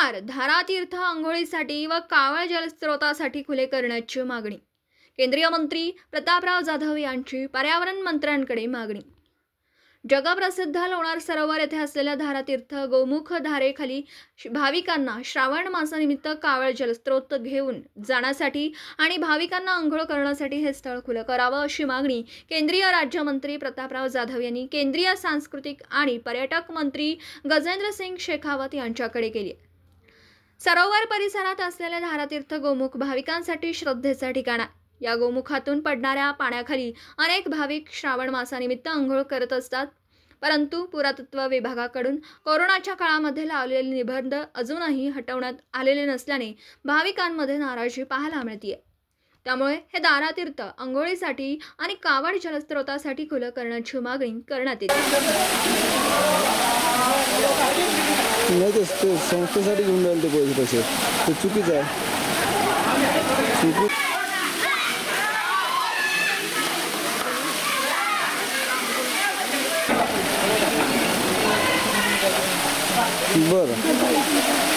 दार धारातीर्थ अंघोळीसाठी व कावळ जलस्रोतासाठी खुले करण्याची मागणी। केंद्रीय मंत्री प्रतापराव जाधव यांची पर्यावरण मंत्र्यांकडे मागणी। जगप्रसिद्ध लोणार सरोवर येथे असलेल्या धारातीर्थ गोमुख धारेखाली भाविकांना श्रावण मासानिमित्त कावळ जलस्रोत घेऊन जाण्यासाठी आणि भाविकांना अंघोळ करण्यासाठी हे स्थळ खुलं करावं अशी मागणी केंद्रीय राज्यमंत्री प्रतापराव जाधव यांनी केंद्रीय सांस्कृतिक आणि पर्यटक मंत्री गजेंद्र सिंग शेखावत यांच्याकडे केली। सरोवर परिसरात असलेले धारातीर्थ गोमुख भाविकांसाठी श्रद्धेचं ठिकाण आहे। या गोमुखातून पडणाऱ्या पाण्याखाली अनेक भाविक श्रावण मासानिमित्त अंघोळ करत असतात, परंतु पुरातत्व विभागाकडून कोरोनाच्या काळामध्ये लावलेले निर्बंध अजूनही हटवण्यात आलेले नसल्याने भाविकांमध्ये नाराजी पाहायला मिळते। त्यामुळे हे धारातीर्थ अंघोळीसाठी आणि कावड जलस्रोतासाठी खुलं करण्याची मागणी करण्यात येते। संस्थेसाठी घेऊन राहिले पैसे ते चुकीचं आहे। बरं